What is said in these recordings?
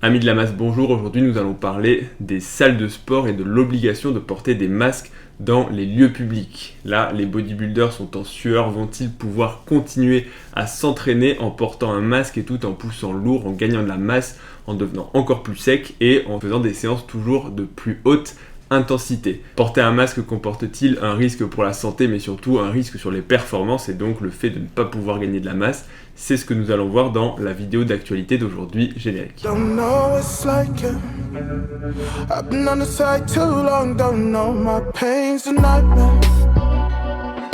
Amis de la masse, bonjour. Aujourd'hui, nous allons parler des salles de sport et de l'obligation de porter des masques dans les lieux publics. Là, les bodybuilders sont en sueur. Vont-ils pouvoir continuer à s'entraîner en portant un masque et tout en poussant lourd, en gagnant de la masse, en devenant encore plus sec et en faisant des séances toujours de plus haute intensité? Porter un masque comporte-t-il un risque pour la santé, mais surtout un risque sur les performances et donc le fait de ne pas pouvoir gagner de la masse? C'est ce que nous allons voir dans la vidéo d'actualité d'aujourd'hui, générique. Don't know what it's like, yeah. I've been on the side too long, don't know my pain's a nightmare.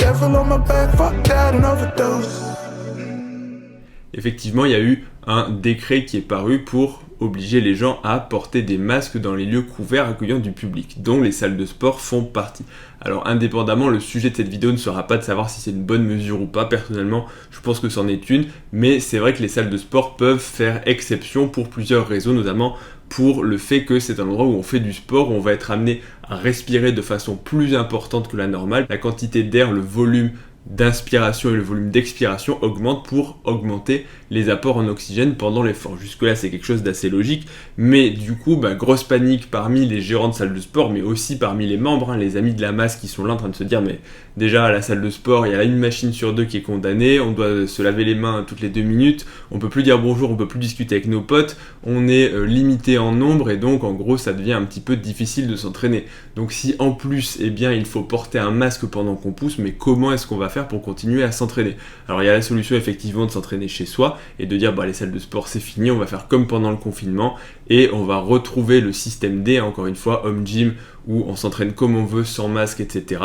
Devil on my back, fuck that and overdose. Effectivement, il y a eu un décret qui est paru pour obliger les gens à porter des masques dans les lieux couverts accueillant du public, dont les salles de sport font partie. Alors indépendamment, le sujet de cette vidéo ne sera pas de savoir si c'est une bonne mesure ou pas. Personnellement, je pense que c'en est une, mais c'est vrai que les salles de sport peuvent faire exception pour plusieurs raisons, notamment pour le fait que c'est un endroit où on fait du sport, où on va être amené à respirer de façon plus importante que la normale. La quantité d'air, le volume d'inspiration et le volume d'expiration augmentent pour augmenter les apports en oxygène pendant l'effort. Jusque-là, c'est quelque chose d'assez logique, mais du coup, grosse panique parmi les gérants de salles de sport, mais aussi parmi les membres, les amis de la masse qui sont là en train de se dire, mais déjà à la salle de sport, il y a une machine sur deux qui est condamnée, on doit se laver les mains toutes les 2 minutes, on peut plus dire bonjour, on peut plus discuter avec nos potes, on est limité en nombre et donc en gros, ça devient un petit peu difficile de s'entraîner. Donc si en plus, il faut porter un masque pendant qu'on pousse, mais comment est-ce qu'on va faire pour continuer à s'entraîner? Alors il y a la solution effectivement de s'entraîner chez soi et de dire les salles de sport c'est fini, on va faire comme pendant le confinement et on va retrouver le système D, encore une fois, home gym, où on s'entraîne comme on veut, sans masque, etc.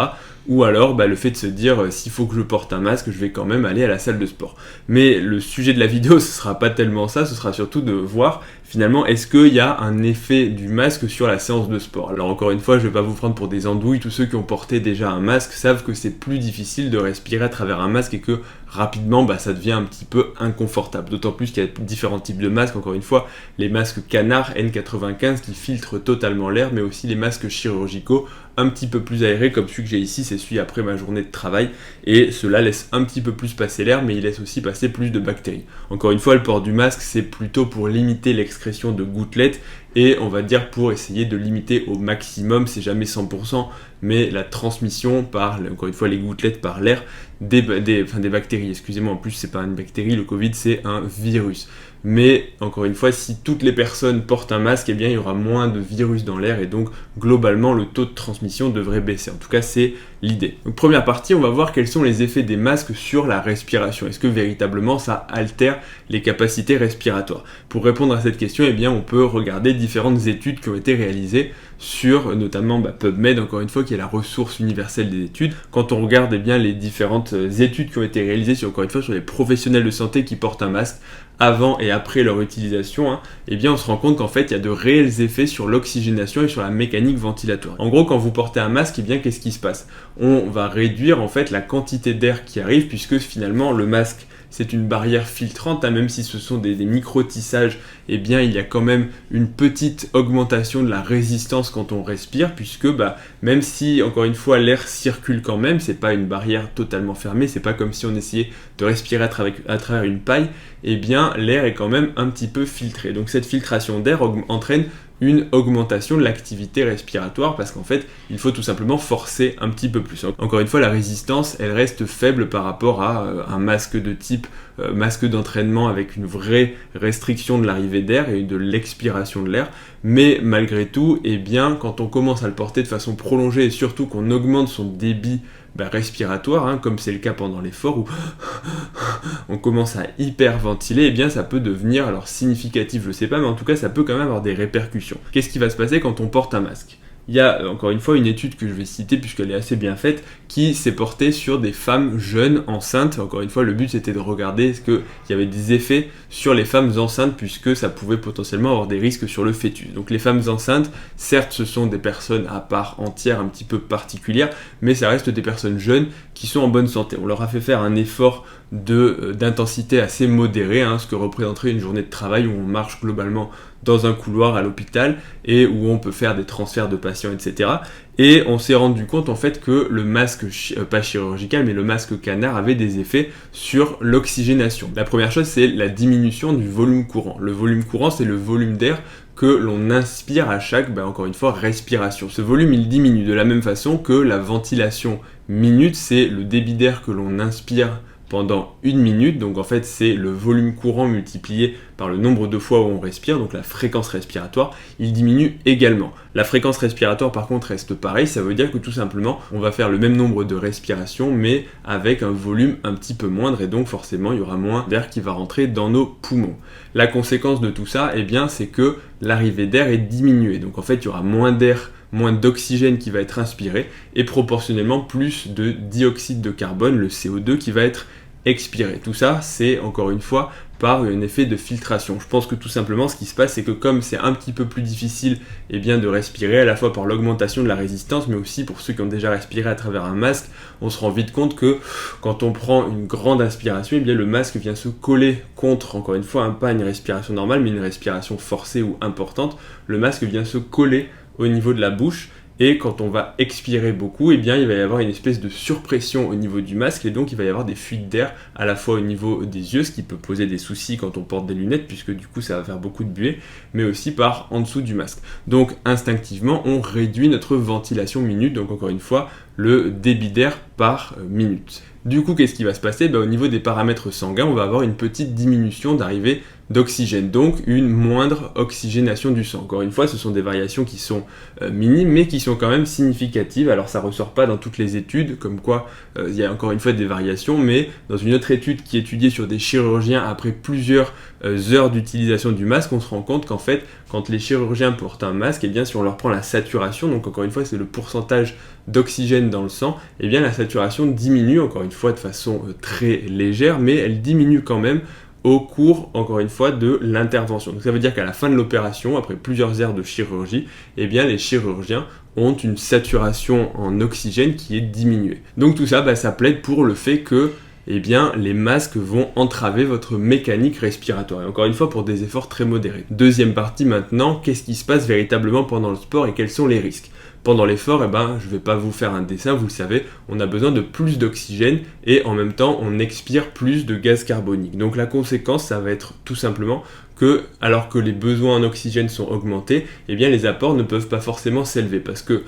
Ou alors le fait de se dire s'il faut que je porte un masque, je vais quand même aller à la salle de sport. Mais le sujet de la vidéo, ce sera pas tellement ça, ce sera surtout de voir finalement est-ce qu'il y a un effet du masque sur la séance de sport. Alors encore une fois, je vais pas vous prendre pour des andouilles, tous ceux qui ont porté déjà un masque savent que c'est plus difficile de respirer à travers un masque et que rapidement ça devient un petit peu inconfortable. D'autant plus qu'il y a différents types de masques, encore une fois, les masques canards N95 qui filtrent totalement l'air, mais aussi les masques chirurgicaux un petit peu plus aérés comme celui que j'ai ici, c'est celui après ma journée de travail et cela laisse un petit peu plus passer l'air mais il laisse aussi passer plus de bactéries. Encore une fois, le port du masque c'est plutôt pour limiter l'excrétion de gouttelettes et on va dire pour essayer de limiter au maximum, c'est jamais 100%, mais la transmission par, encore une fois, les gouttelettes par l'air des bactéries, excusez-moi, en plus c'est pas une bactérie, le Covid c'est un virus. Mais encore une fois, si toutes les personnes portent un masque, il y aura moins de virus dans l'air et donc globalement le taux de transmission devrait baisser. En tout cas, c'est l'idée. Donc première partie, on va voir quels sont les effets des masques sur la respiration. Est-ce que véritablement ça altère les capacités respiratoires? Pour répondre à cette question, on peut regarder différentes études qui ont été réalisées sur notamment PubMed, encore une fois, qui est la ressource universelle des études. Quand on regarde les différentes études qui ont été réalisées sur les professionnels de santé qui portent un masque avant et après leur utilisation, on se rend compte qu'en fait il y a de réels effets sur l'oxygénation et sur la mécanique ventilatoire. En gros, quand vous portez un masque, qu'est-ce qui se passe? On va réduire en fait la quantité d'air qui arrive puisque finalement le masque c'est une barrière filtrante, même si ce sont des micro-tissages, il y a quand même une petite augmentation de la résistance quand on respire, puisque même si, encore une fois, l'air circule quand même, c'est pas une barrière totalement fermée, c'est pas comme si on essayait de respirer à travers une paille, l'air est quand même un petit peu filtré. Donc cette filtration d'air entraîne une augmentation de l'activité respiratoire parce qu'en fait, il faut tout simplement forcer un petit peu plus. Encore une fois, la résistance, elle reste faible par rapport à un masque de type masque d'entraînement avec une vraie restriction de l'arrivée d'air et de l'expiration de l'air. Mais malgré tout, quand on commence à le porter de façon prolongée et surtout qu'on augmente son débit respiratoire, comme c'est le cas pendant l'effort où on commence à hyperventiler, ça peut devenir, alors significatif je sais pas, mais en tout cas ça peut quand même avoir des répercussions. Qu'est-ce qui va se passer quand on porte un masque? Il y a encore une fois une étude que je vais citer puisqu'elle est assez bien faite qui s'est portée sur des femmes jeunes enceintes. Encore une fois, le but c'était de regarder est-ce qu'il y avait des effets sur les femmes enceintes puisque ça pouvait potentiellement avoir des risques sur le fœtus. Donc les femmes enceintes, certes ce sont des personnes à part entière un petit peu particulières, mais ça reste des personnes jeunes qui sont en bonne santé. On leur a fait faire un effort d'intensité assez modéré, ce que représenterait une journée de travail où on marche globalement dans un couloir à l'hôpital et où on peut faire des transferts de patients, etc. Et on s'est rendu compte en fait que le masque, pas chirurgical, mais le masque canard avait des effets sur l'oxygénation. La première chose, c'est la diminution du volume courant. Le volume courant, c'est le volume d'air que l'on inspire à chaque, encore une fois, respiration. Ce volume, il diminue de la même façon que la ventilation minute, c'est le débit d'air que l'on inspire pendant 1 minute, donc en fait c'est le volume courant multiplié par le nombre de fois où on respire, donc la fréquence respiratoire, il diminue également. La fréquence respiratoire par contre reste pareille, ça veut dire que tout simplement on va faire le même nombre de respirations mais avec un volume un petit peu moindre et donc forcément il y aura moins d'air qui va rentrer dans nos poumons. La conséquence de tout ça, c'est que l'arrivée d'air est diminuée, donc en fait il y aura moins d'air, moins d'oxygène qui va être inspiré et proportionnellement plus de dioxyde de carbone, le CO2, qui va être expiré. Tout ça, c'est encore une fois par un effet de filtration. Je pense que tout simplement ce qui se passe, c'est que comme c'est un petit peu plus difficile de respirer, à la fois par l'augmentation de la résistance, mais aussi pour ceux qui ont déjà respiré à travers un masque, on se rend vite compte que quand on prend une grande inspiration, le masque vient se coller contre, encore une fois, pas une respiration normale, mais une respiration forcée ou importante. Le masque vient se coller au niveau de la bouche. Et quand on va expirer beaucoup, il va y avoir une espèce de surpression au niveau du masque et donc il va y avoir des fuites d'air à la fois au niveau des yeux, ce qui peut poser des soucis quand on porte des lunettes puisque du coup ça va faire beaucoup de buée, mais aussi par en dessous du masque. Donc instinctivement, on réduit notre ventilation minute, donc encore une fois, le débit d'air par minute. Du coup, qu'est-ce qui va se passer ? Au niveau des paramètres sanguins, on va avoir une petite diminution d'arrivée d'oxygène, donc une moindre oxygénation du sang. Encore une fois, ce sont des variations qui sont minimes, mais qui sont quand même significatives. Alors ça ressort pas dans toutes les études, comme quoi il y a encore une fois des variations, mais dans une autre étude qui étudiait sur des chirurgiens après plusieurs heures d'utilisation du masque, on se rend compte qu'en fait, quand les chirurgiens portent un masque, si on leur prend la saturation, donc encore une fois, c'est le pourcentage d'oxygène dans le sang, la saturation diminue, encore une fois, de façon très légère, mais elle diminue quand même au cours, encore une fois, de l'intervention. Donc ça veut dire qu'à la fin de l'opération, après plusieurs heures de chirurgie, les chirurgiens ont une saturation en oxygène qui est diminuée. Donc tout ça, ça plaide pour le fait que les masques vont entraver votre mécanique respiratoire. Et encore une fois, pour des efforts très modérés. Deuxième partie maintenant, qu'est-ce qui se passe véritablement pendant le sport et quels sont les risques ? Pendant l'effort, je ne vais pas vous faire un dessin, vous le savez, on a besoin de plus d'oxygène et en même temps, on expire plus de gaz carbonique. Donc la conséquence, ça va être tout simplement que, alors que les besoins en oxygène sont augmentés, les apports ne peuvent pas forcément s'élever parce que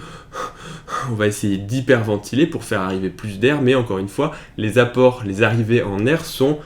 on va essayer d'hyperventiler pour faire arriver plus d'air, mais encore une fois, les apports, les arrivées en air sont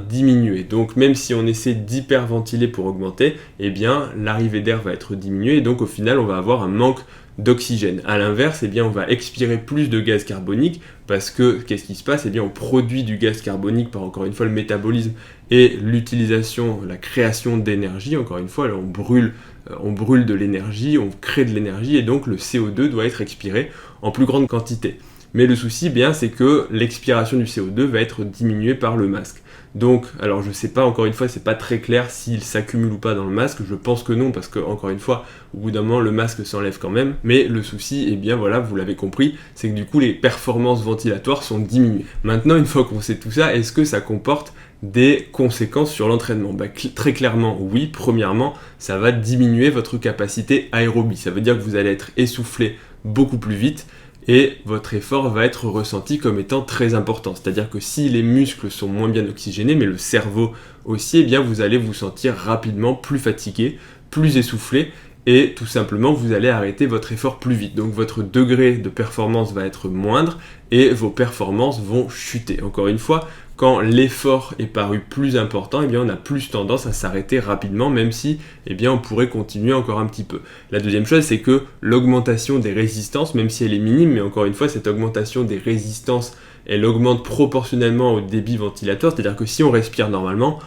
diminuer. Donc même si on essaie d'hyperventiler pour augmenter, l'arrivée d'air va être diminuée et donc au final on va avoir un manque d'oxygène. A l'inverse, on va expirer plus de gaz carbonique parce que qu'est-ce qui se passe ? On produit du gaz carbonique par encore une fois le métabolisme et l'utilisation, la création d'énergie. Encore une fois, là, on brûle de l'énergie, on crée de l'énergie et donc le CO2 doit être expiré en plus grande quantité. Mais le souci, c'est que l'expiration du CO2 va être diminuée par le masque. Donc, alors je sais pas, encore une fois, c'est pas très clair s'il s'accumule ou pas dans le masque, je pense que non, parce que, encore une fois, au bout d'un moment, le masque s'enlève quand même, mais le souci, vous l'avez compris, c'est que du coup, les performances ventilatoires sont diminuées. Maintenant, une fois qu'on sait tout ça, est-ce que ça comporte des conséquences sur l'entraînement ? Très clairement, oui. Premièrement, ça va diminuer votre capacité aérobie, ça veut dire que vous allez être essoufflé beaucoup plus vite, et votre effort va être ressenti comme étant très important. C'est-à-dire que si les muscles sont moins bien oxygénés, mais le cerveau aussi, vous allez vous sentir rapidement plus fatigué, plus essoufflé, et tout simplement vous allez arrêter votre effort plus vite. Donc votre degré de performance va être moindre, et vos performances vont chuter. Encore une fois, quand l'effort est paru plus important, on a plus tendance à s'arrêter rapidement, même si on pourrait continuer encore un petit peu. La deuxième chose, c'est que l'augmentation des résistances, même si elle est minime, mais encore une fois, cette augmentation des résistances, elle augmente proportionnellement au débit ventilatoire, c'est-à-dire que si on respire normalement,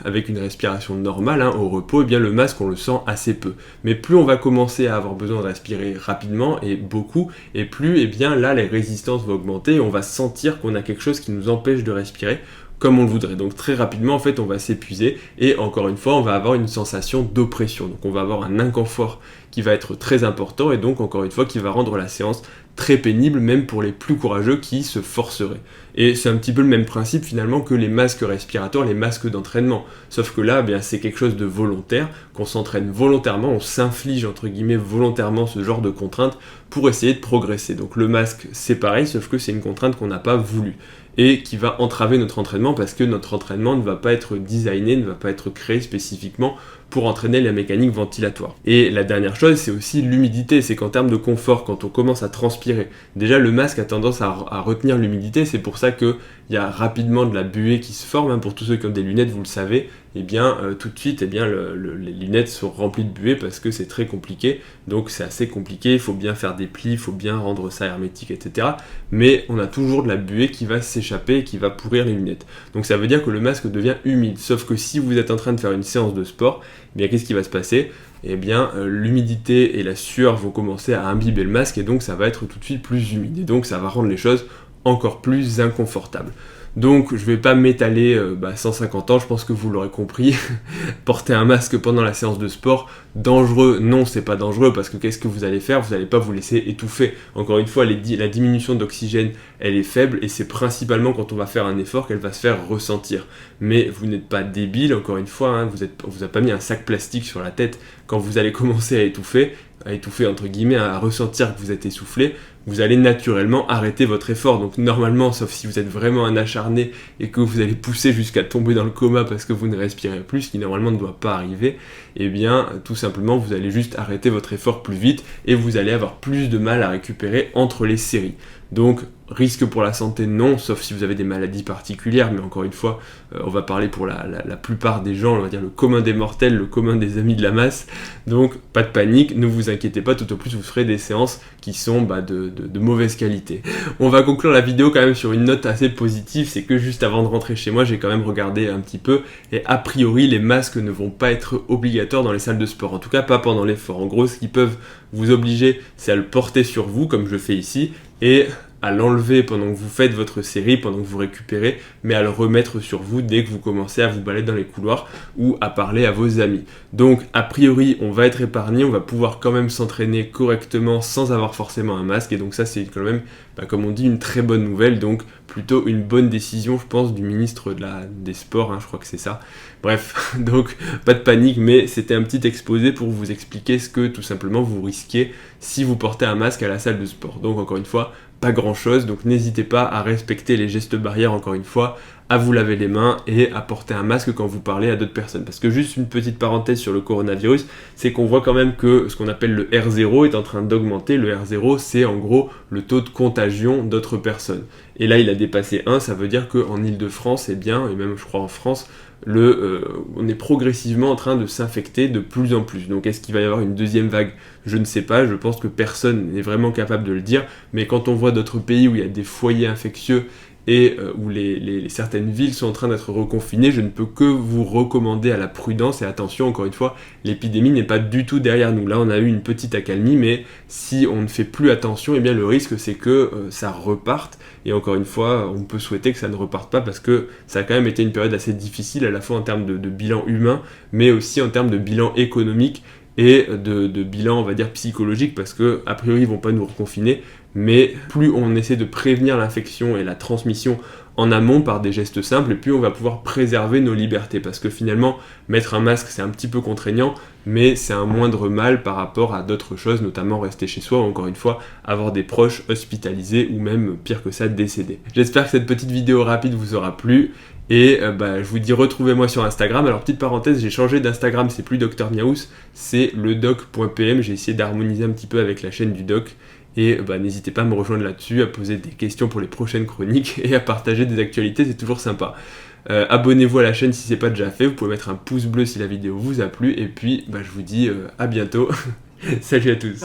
avec une respiration normale, au repos, le masque on le sent assez peu. Mais plus on va commencer à avoir besoin de respirer rapidement et beaucoup, et plus là les résistances vont augmenter et on va sentir qu'on a quelque chose qui nous empêche de respirer comme on le voudrait. Donc très rapidement en fait on va s'épuiser et encore une fois on va avoir une sensation d'oppression. Donc on va avoir un inconfort qui va être très important et donc encore une fois qui va rendre la séance très pénible, même pour les plus courageux qui se forceraient. Et c'est un petit peu le même principe finalement que les masques respirateurs, les masques d'entraînement. Sauf que là, eh bien, c'est quelque chose de volontaire, qu'on s'entraîne volontairement, on s'inflige entre guillemets volontairement ce genre de contraintes pour essayer de progresser. Donc le masque, c'est pareil, sauf que c'est une contrainte qu'on n'a pas voulu et qui va entraver notre entraînement parce que notre entraînement ne va pas être designé, ne va pas être créé spécifiquement pour entraîner la mécanique ventilatoire. Et la dernière chose, c'est aussi l'humidité, c'est qu'en termes de confort, quand on commence à transpirer, déjà le masque a tendance à retenir l'humidité, c'est pour ça qu'il y a rapidement de la buée qui se forme, hein. Pour tous ceux qui ont des lunettes, vous le savez, et bien tout de suite, les lunettes sont remplies de buée parce que c'est très compliqué, donc c'est assez compliqué, il faut bien faire des plis, il faut bien rendre ça hermétique, etc. Mais on a toujours de la buée qui va s'échapper et qui va pourrir les lunettes. Donc ça veut dire que le masque devient humide, sauf que si vous êtes en train de faire une séance de sport, eh bien qu'est-ce qui va se passer ? Eh bien l'humidité et la sueur vont commencer à imbiber le masque et donc ça va être tout de suite plus humide, et donc ça va rendre les choses encore plus inconfortables. Donc je vais pas m'étaler 150 ans, je pense que vous l'aurez compris. Porter un masque pendant la séance de sport, dangereux? Non, c'est pas dangereux, parce que qu'est-ce que vous allez faire? Vous n'allez pas vous laisser étouffer. Encore une fois, la diminution d'oxygène, elle est faible, et c'est principalement quand on va faire un effort qu'elle va se faire ressentir. Mais vous n'êtes pas débile, encore une fois, hein, on vous a pas mis un sac plastique sur la tête quand vous allez commencer à étouffer entre guillemets, à ressentir que vous êtes essoufflé, vous allez naturellement arrêter votre effort. Donc normalement, sauf si vous êtes vraiment un acharné et que vous allez pousser jusqu'à tomber dans le coma parce que vous ne respirez plus, ce qui normalement ne doit pas arriver, eh bien tout simplement vous allez juste arrêter votre effort plus vite et vous allez avoir plus de mal à récupérer entre les séries. Donc risque pour la santé, non, sauf si vous avez des maladies particulières, mais encore une fois, on va parler pour la plupart des gens, on va dire le commun des mortels, le commun des amis de la masse, donc pas de panique, ne vous inquiétez pas, tout au plus vous ferez des séances qui sont de mauvaise qualité. On va conclure la vidéo quand même sur une note assez positive, c'est que juste avant de rentrer chez moi, j'ai quand même regardé un petit peu, et a priori les masques ne vont pas être obligatoires dans les salles de sport, en tout cas pas pendant l'effort. En gros, ce qu'ils peuvent vous obliger, c'est à le porter sur vous, comme je fais ici, et à l'enlever pendant que vous faites votre série, pendant que vous récupérez, mais à le remettre sur vous dès que vous commencez à vous balader dans les couloirs ou à parler à vos amis. Donc a priori on va être épargné, on va pouvoir quand même s'entraîner correctement sans avoir forcément un masque, et donc ça c'est quand même, comme on dit, une très bonne nouvelle, donc plutôt une bonne décision je pense du ministre des Sports, hein, je crois que c'est ça. Bref, donc pas de panique, mais c'était un petit exposé pour vous expliquer ce que tout simplement vous risquez si vous portez un masque à la salle de sport. Donc encore une fois, pas grand chose, donc n'hésitez pas à respecter les gestes barrières, encore une fois, à vous laver les mains et à porter un masque quand vous parlez à d'autres personnes. Parce que juste une petite parenthèse sur le coronavirus, c'est qu'on voit quand même que ce qu'on appelle le R0 est en train d'augmenter. Le R0, c'est en gros le taux de contagion d'autres personnes. Et là, il a dépassé 1, ça veut dire qu'en Ile-de-France, et même je crois en France, on est progressivement en train de s'infecter de plus en plus. Donc est-ce qu'il va y avoir une deuxième vague? Je ne sais pas, je pense que personne n'est vraiment capable de le dire, mais quand on voit d'autres pays où il y a des foyers infectieux et où certaines villes sont en train d'être reconfinées, je ne peux que vous recommander à la prudence et attention, encore une fois, l'épidémie n'est pas du tout derrière nous. Là on a eu une petite accalmie, mais si on ne fait plus attention, eh bien le risque c'est que ça reparte, et encore une fois on peut souhaiter que ça ne reparte pas, parce que ça a quand même été une période assez difficile, à la fois en termes de bilan humain, mais aussi en termes de bilan économique et de bilan, on va dire, psychologique, parce que a priori ils vont pas nous reconfiner, mais plus on essaie de prévenir l'infection et la transmission en amont par des gestes simples, et plus on va pouvoir préserver nos libertés, parce que finalement mettre un masque c'est un petit peu contraignant, mais c'est un moindre mal par rapport à d'autres choses, notamment rester chez soi, ou encore une fois avoir des proches hospitalisés ou même pire que ça, décédés. J'espère que cette petite vidéo rapide vous aura plu. Et je vous dis, retrouvez-moi sur Instagram. Alors petite parenthèse, j'ai changé d'Instagram, c'est plus Dr Miaous, c'est ledoc.pm. J'ai essayé d'harmoniser un petit peu avec la chaîne du doc. Et n'hésitez pas à me rejoindre là-dessus, à poser des questions pour les prochaines chroniques et à partager des actualités, c'est toujours sympa. Abonnez-vous à la chaîne si c'est pas déjà fait, vous pouvez mettre un pouce bleu si la vidéo vous a plu, et puis je vous dis à bientôt. Salut à tous.